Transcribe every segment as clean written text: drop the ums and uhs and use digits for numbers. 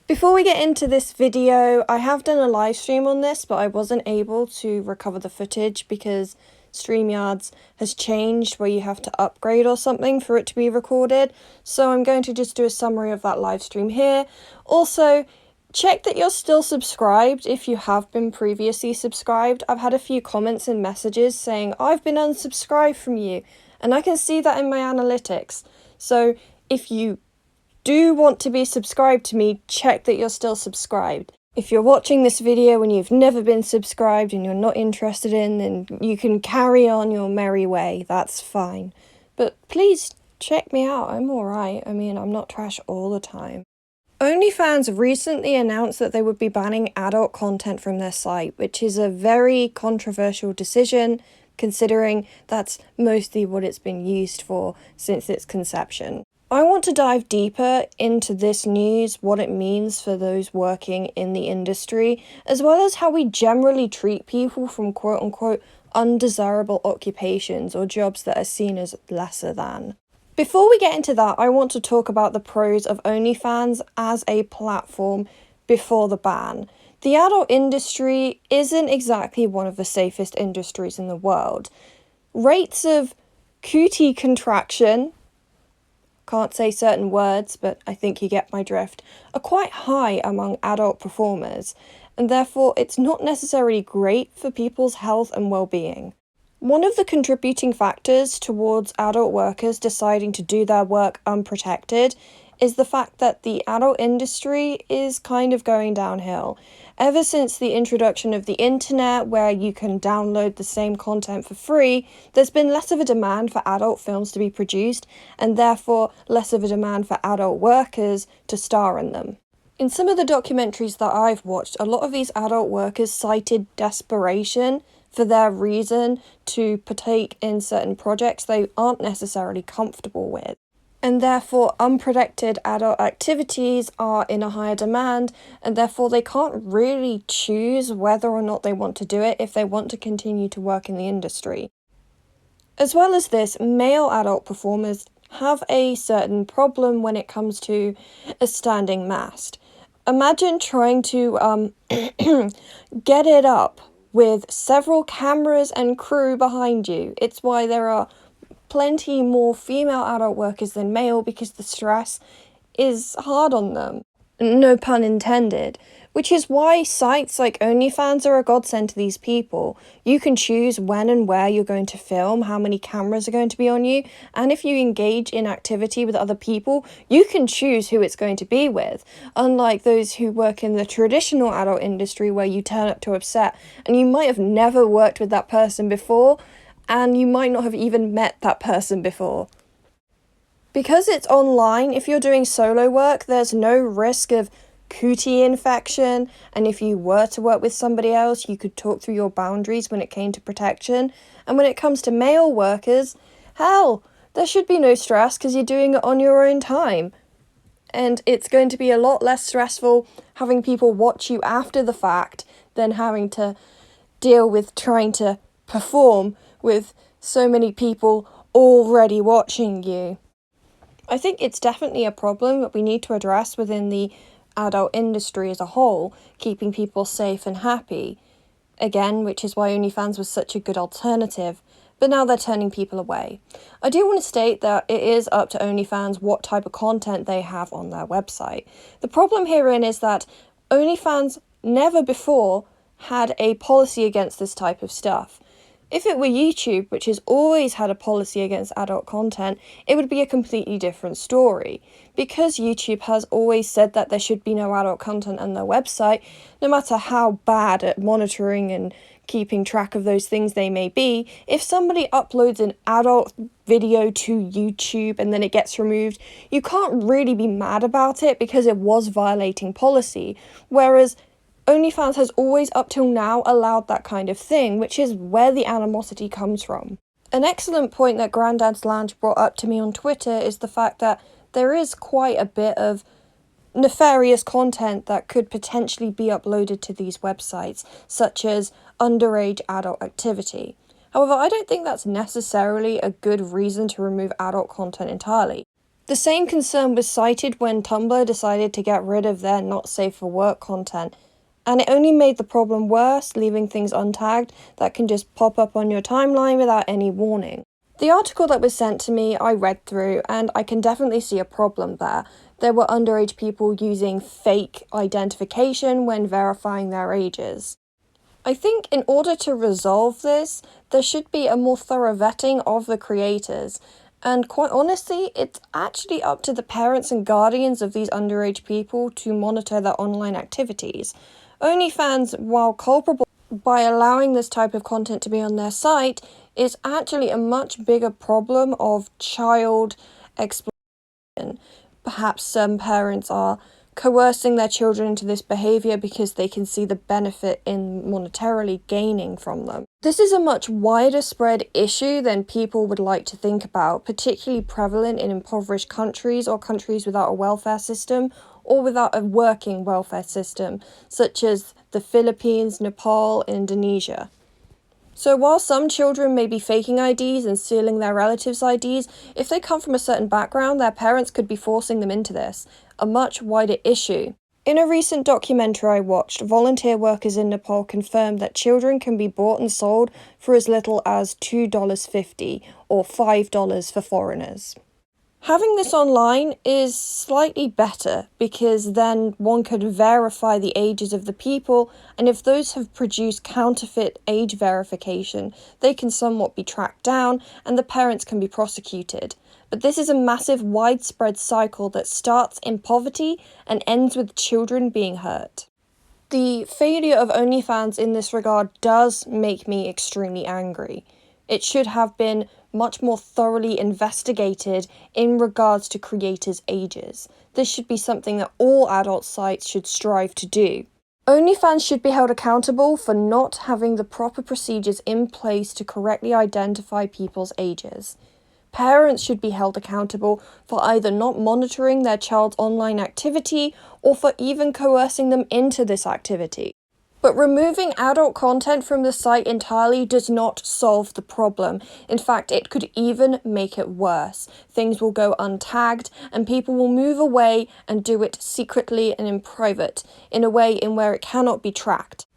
Before we get into this video, I have done a live stream on this, but I wasn't able to recover the footage because StreamYards has changed where you have to upgrade or something for it to be recorded. So I'm going to just do a summary of that live stream here. Also, check that you're still subscribed if you have been previously subscribed. I've had a few comments and messages saying, I've been unsubscribed from you, and I can see that in my analytics. So if you do want to be subscribed to me, check that you're still subscribed. If you're watching this video and you've never been subscribed and you're not interested in, then you can carry on your merry way, that's fine. But please check me out, I'm alright. I mean, I'm not trash all the time. OnlyFans recently announced that they would be banning adult content from their site, which is a very controversial decision, considering that's mostly what it's been used for since its conception. I want to dive deeper into this news, what it means for those working in the industry, as well as how we generally treat people from quote-unquote undesirable occupations or jobs that are seen as lesser than. Before we get into that, I want to talk about the pros of OnlyFans as a platform before the ban. The adult industry isn't exactly one of the safest industries in the world. Rates of cootie contraction, can't say certain words, but I think you get my drift, are quite high among adult performers, and therefore it's not necessarily great for people's health and well-being. One of the contributing factors towards adult workers deciding to do their work unprotected is the fact that the adult industry is kind of going downhill. Ever since the introduction of the internet, where you can download the same content for free, there's been less of a demand for adult films to be produced, and therefore less of a demand for adult workers to star in them. In some of the documentaries that I've watched, a lot of these adult workers cited desperation for their reason to partake in certain projects they aren't necessarily comfortable with. And therefore unprotected adult activities are in a higher demand, and therefore they can't really choose whether or not they want to do it if they want to continue to work in the industry. As well as this, male adult performers have a certain problem when it comes to a standing mast. Imagine trying to get it up with several cameras and crew behind you. It's why there are plenty more female adult workers than male, because the stress is hard on them. No pun intended. Which is why sites like OnlyFans are a godsend to these people. You can choose when and where you're going to film, how many cameras are going to be on you, and if you engage in activity with other people, you can choose who it's going to be with. Unlike those who work in the traditional adult industry where you turn up to a set and you might have never worked with that person before, and you might not have even met that person before. Because it's online, if you're doing solo work, there's no risk of cootie infection, and if you were to work with somebody else, you could talk through your boundaries when it came to protection. And when it comes to male workers, hell, there should be no stress because you're doing it on your own time. And it's going to be a lot less stressful having people watch you after the fact than having to deal with trying to perform with so many people already watching you. I think it's definitely a problem that we need to address within the adult industry as a whole, keeping people safe and happy. Again, which is why OnlyFans was such a good alternative, but now they're turning people away. I do want to state that it is up to OnlyFans what type of content they have on their website. The problem herein is that OnlyFans never before had a policy against this type of stuff. If it were YouTube, which has always had a policy against adult content, it would be a completely different story. Because YouTube has always said that there should be no adult content on their website, no matter how bad at monitoring and keeping track of those things they may be, if somebody uploads an adult video to YouTube and then it gets removed, you can't really be mad about it because it was violating policy. Whereas OnlyFans has always up till now allowed that kind of thing, which is where the animosity comes from. An excellent point that Grandad's Lounge brought up to me on Twitter is the fact that there is quite a bit of nefarious content that could potentially be uploaded to these websites, such as underage adult activity. However, I don't think that's necessarily a good reason to remove adult content entirely. The same concern was cited when Tumblr decided to get rid of their not safe for work content, and it only made the problem worse, leaving things untagged that can just pop up on your timeline without any warning. The article that was sent to me, I read through, and I can definitely see a problem there. There were underage people using fake identification when verifying their ages. I think in order to resolve this, there should be a more thorough vetting of the creators. And quite honestly, it's actually up to the parents and guardians of these underage people to monitor their online activities. OnlyFans, while culpable by allowing this type of content to be on their site, is actually a much bigger problem of child exploitation. Perhaps some parents are coercing their children into this behaviour because they can see the benefit in monetarily gaining from them. This is a much wider spread issue than people would like to think about, particularly prevalent in impoverished countries or countries without a welfare system or without a working welfare system, such as the Philippines, Nepal, and Indonesia. So while some children may be faking IDs and stealing their relatives' IDs, if they come from a certain background, their parents could be forcing them into this, a much wider issue. In a recent documentary I watched, volunteer workers in Nepal confirmed that children can be bought and sold for as little as $2.50 or $5 for foreigners. Having this online is slightly better because then one could verify the ages of the people, and if those have produced counterfeit age verification, they can somewhat be tracked down and the parents can be prosecuted. But this is a massive, widespread cycle that starts in poverty and ends with children being hurt. The failure of OnlyFans in this regard does make me extremely angry. It should have been much more thoroughly investigated in regards to creators' ages. This should be something that all adult sites should strive to do. OnlyFans should be held accountable for not having the proper procedures in place to correctly identify people's ages. Parents should be held accountable for either not monitoring their child's online activity or for even coercing them into this activity. But removing adult content from the site entirely does not solve the problem. In fact, it could even make it worse. Things will go untagged and people will move away and do it secretly and in private, in a way in where it cannot be tracked.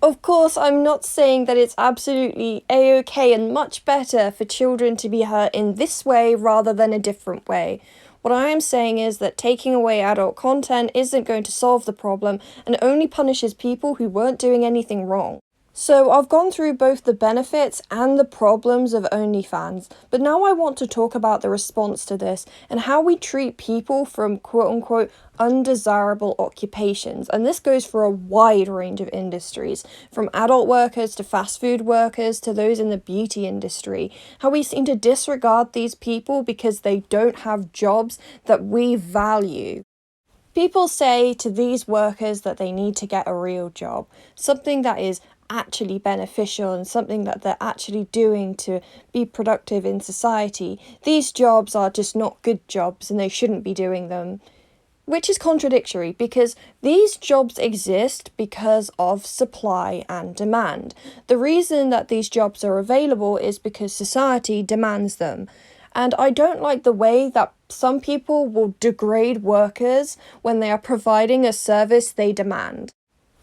Of course, I'm not saying that it's absolutely a-okay and much better for children to be hurt in this way rather than a different way. What I am saying is that taking away adult content isn't going to solve the problem and only punishes people who weren't doing anything wrong. So I've gone through both the benefits and the problems of OnlyFans, but now I want to talk about the response to this and how we treat people from quote-unquote undesirable occupations. And this goes for a wide range of industries, from adult workers to fast food workers to those in the beauty industry. How we seem to disregard these people because they don't have jobs that we value. People say to these workers that they need to get a real job, something that is actually beneficial and something that they're actually doing to be productive in society. These jobs are just not good jobs and they shouldn't be doing them. Which is contradictory because these jobs exist because of supply and demand. The reason that these jobs are available is because society demands them. And I don't like the way that some people will degrade workers when they are providing a service they demand.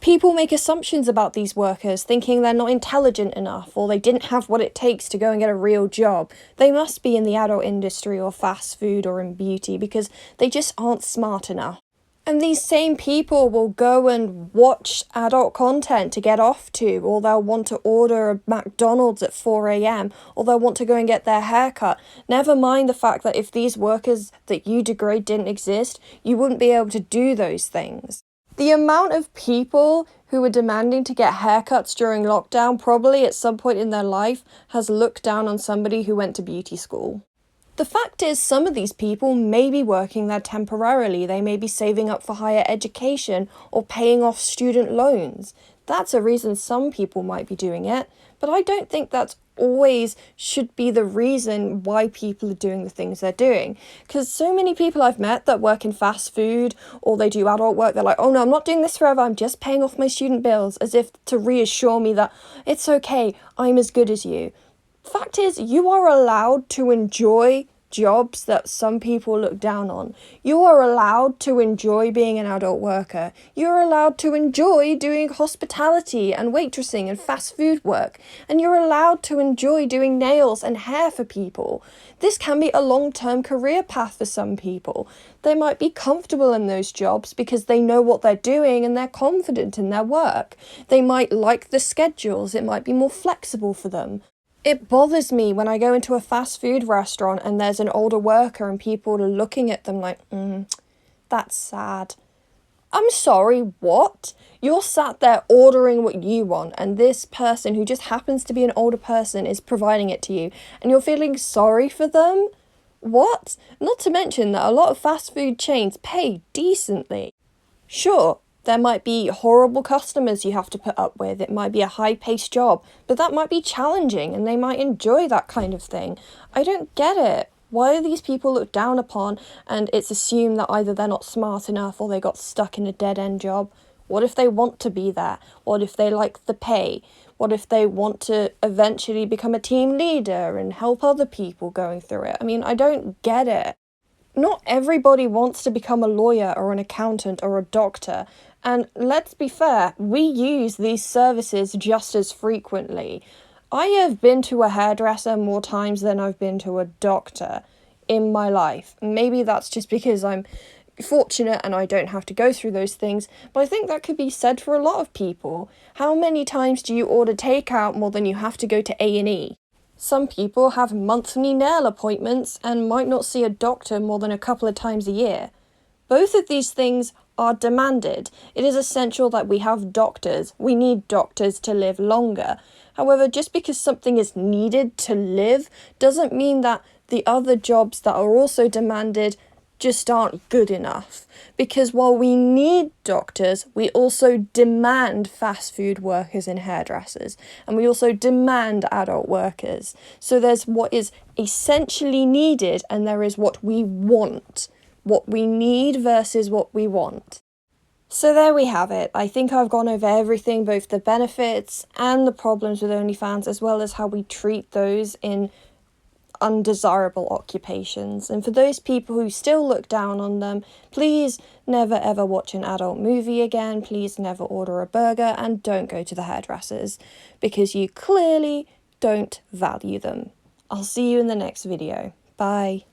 People make assumptions about these workers, thinking they're not intelligent enough or they didn't have what it takes to go and get a real job. They must be in the adult industry or fast food or in beauty because they just aren't smart enough. And these same people will go and watch adult content to get off to, or they'll want to order a McDonald's at 4 a.m, or they'll want to go and get their hair cut. Never mind the fact that if these workers that you degrade didn't exist, you wouldn't be able to do those things. The amount of people who were demanding to get haircuts during lockdown probably at some point in their life has looked down on somebody who went to beauty school. The fact is, some of these people may be working there temporarily. They may be saving up for higher education or paying off student loans. That's a reason some people might be doing it, but I don't think that's always should be the reason why people are doing the things they're doing. Because so many people I've met that work in fast food or they do adult work, they're like, oh no, I'm not doing this forever, I'm just paying off my student bills, as if to reassure me that it's okay, I'm as good as you. Fact is, you are allowed to enjoy jobs that some people look down on. You are allowed to enjoy being an adult worker. You're allowed to enjoy doing hospitality and waitressing and fast food work. And you're allowed to enjoy doing nails and hair for people. This can be a long-term career path for some people. They might be comfortable in those jobs because they know what they're doing and they're confident in their work. They might like the schedules. It might be more flexible for them. It bothers me when I go into a fast food restaurant and there's an older worker and people are looking at them like, that's sad. I'm sorry, what? You're sat there ordering what you want and this person who just happens to be an older person is providing it to you and you're feeling sorry for them? What? Not to mention that a lot of fast food chains pay decently. Sure, there might be horrible customers you have to put up with. It might be a high-paced job, but that might be challenging and they might enjoy that kind of thing. I don't get it. Why are these people looked down upon and it's assumed that either they're not smart enough or they got stuck in a dead-end job? What if they want to be there? What if they like the pay? What if they want to eventually become a team leader and help other people going through it? I mean, I don't get it. Not everybody wants to become a lawyer or an accountant or a doctor. And let's be fair, we use these services just as frequently. I have been to a hairdresser more times than I've been to a doctor in my life. Maybe that's just because I'm fortunate and I don't have to go through those things, but I think that could be said for a lot of people. How many times do you order takeout more than you have to go to A&E? Some people have monthly nail appointments and might not see a doctor more than a couple of times a year. Both of these things are demanded. It is essential that we have doctors. We need doctors to live longer. However, just because something is needed to live doesn't mean that the other jobs that are also demanded just aren't good enough. Because while we need doctors, we also demand fast food workers and hairdressers. And we also demand adult workers. So there's what is essentially needed and there is what we want. What we need versus what we want. So there we have it. I think I've gone over everything, both the benefits and the problems with OnlyFans, as well as how we treat those in undesirable occupations. And for those people who still look down on them, please never ever watch an adult movie again. Please never order a burger and don't go to the hairdressers because you clearly don't value them. I'll see you in the next video. Bye.